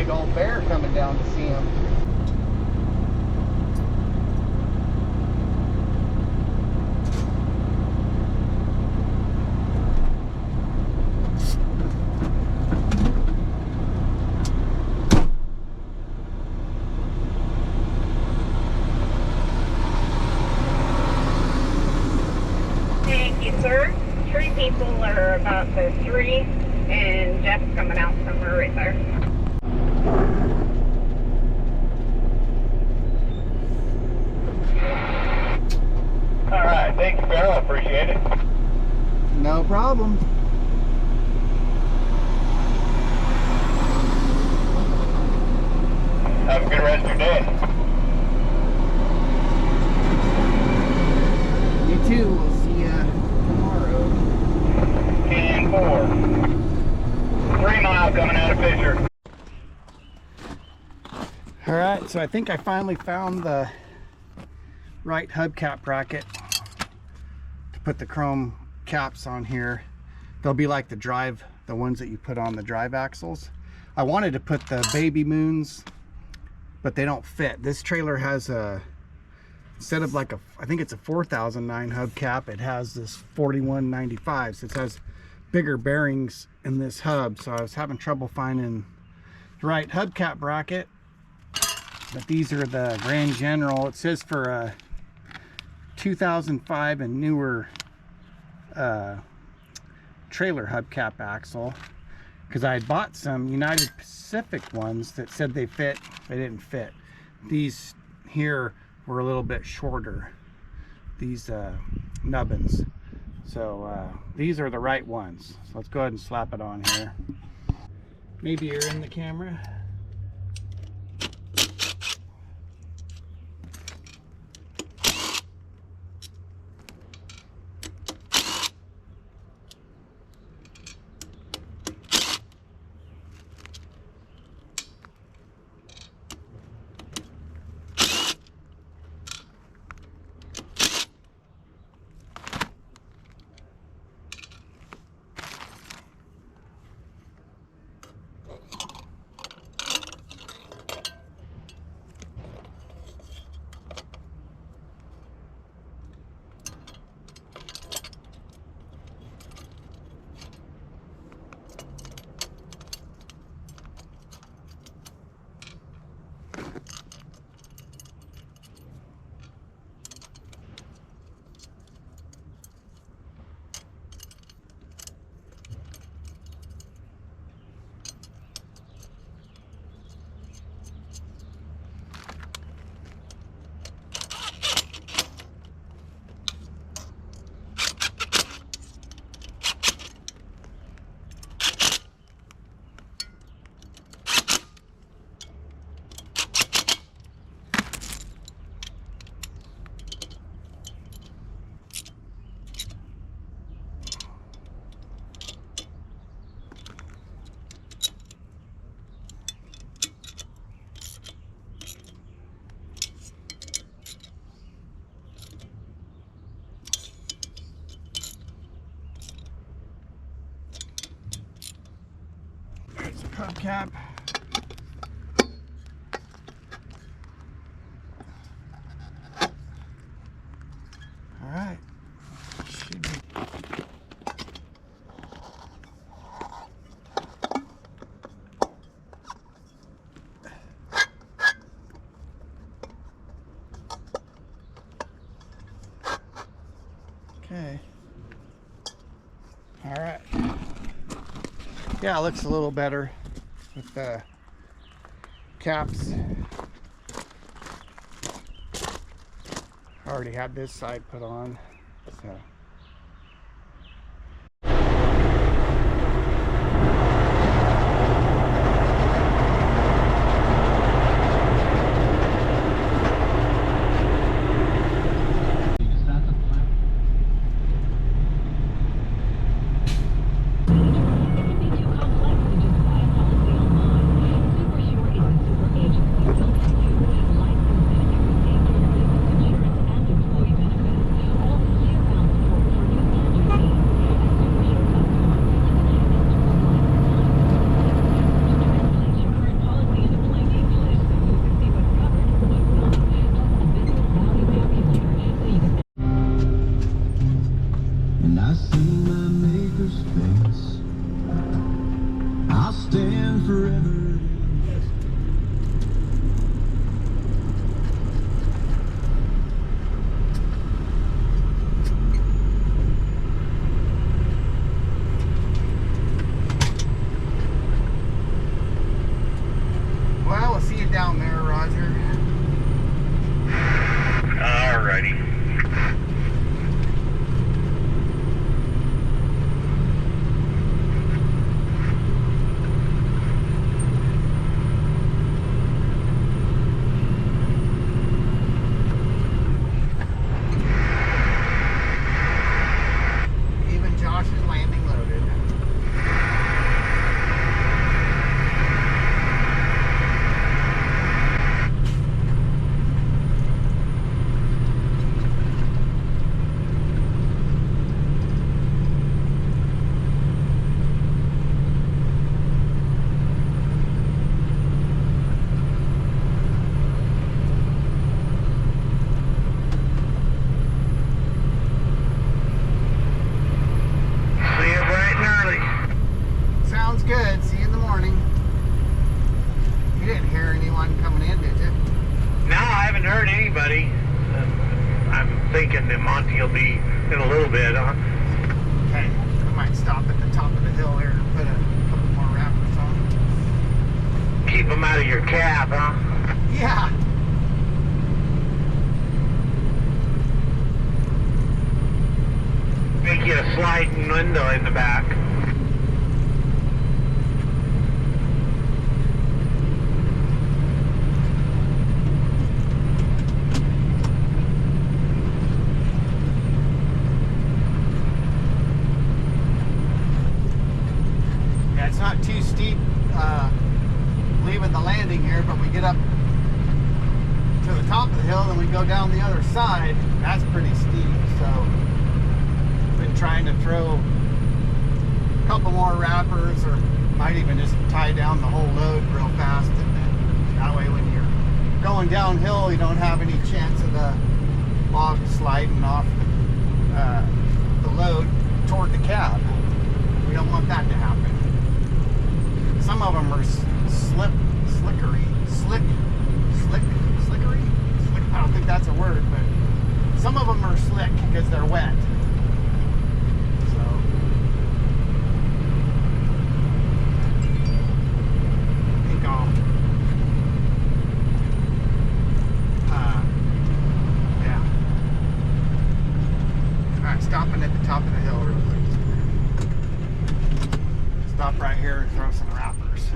big old bear coming down to see him. Thank you, sir. 3 people are about to 3, and Jeff's coming out somewhere right there. All right, thank you, Farrell. I appreciate it. No problem. Have a good rest of your day. You too. We'll see you tomorrow. 10-4. 3 mile coming out of Fisher. All right, so I think I finally found the right hubcap bracket to put the chrome caps on here. They'll be like the ones that you put on the drive axles. I wanted to put the baby moons, but they don't fit. This trailer has a, instead of like I think it's a 4009 hubcap, it has this 4195, so it has bigger bearings in this hub. So I was having trouble finding the right hubcap bracket, but these are the Grand General. It says for a 2005 and newer trailer hubcap axle, because I had bought some United Pacific ones that said they fit. They didn't fit. These here were a little bit shorter, these nubbins. So these are the right ones. So let's go ahead and slap it on here. Maybe you're in the camera. Hubcap. All right. Should be. Okay. All right. Yeah, it looks a little better with the caps. I already had this side put on, so. you'll be in a little bit, huh? Okay, I might stop at the top of the hill here and put a couple more wrappers on. Keep them out of your cab, huh? Yeah. Make you a sliding window in the back. Yeah, it's not too steep leaving the landing here, but we get up to the top of the hill and we go down the other side. That's pretty steep, so been trying to throw a couple more wrappers, or might even just tie down the whole load real fast, and then that way when you're going downhill you don't have any chance of the log sliding off the load toward the cab. We don't want that to happen. Some of them are slickery. I don't think that's a word, but some of them are slick because they're wet. So I think I'll yeah. Alright, stopping at the top of the hill real quick. Stop right here and throw some wrappers.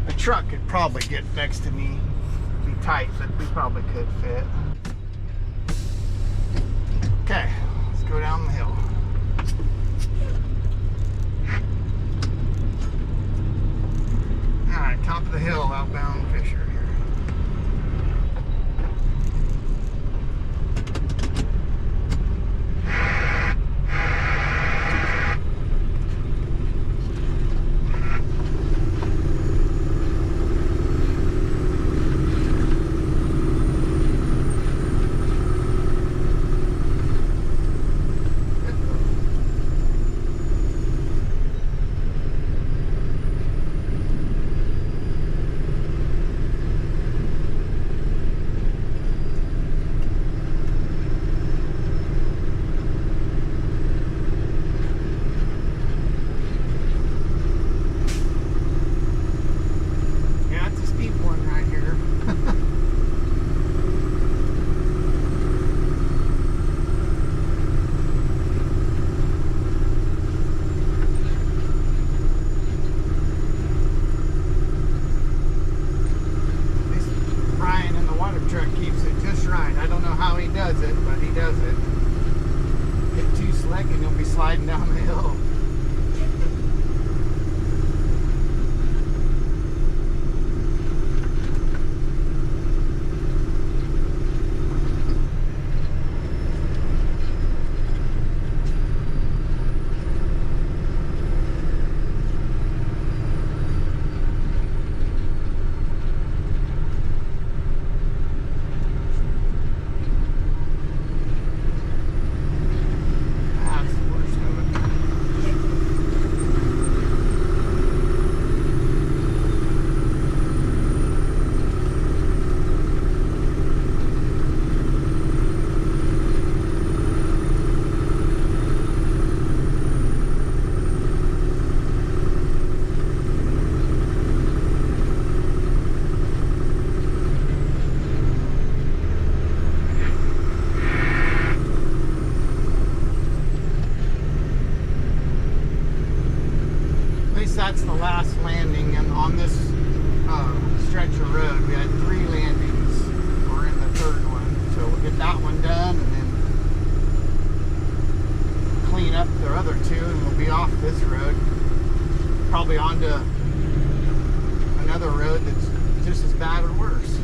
A truck could probably get next to me, be tight, but we probably could fit. Okay, let's go down the hill. Alright, top of the hill, outbound Fisher here. And you'll be sliding down the hill. That's the last landing, and on this stretch of road we had 3 landings. We're in the 3rd one, so we'll get that one done and then clean up the other 2, and we'll be off this road, probably onto another road that's just as bad or worse.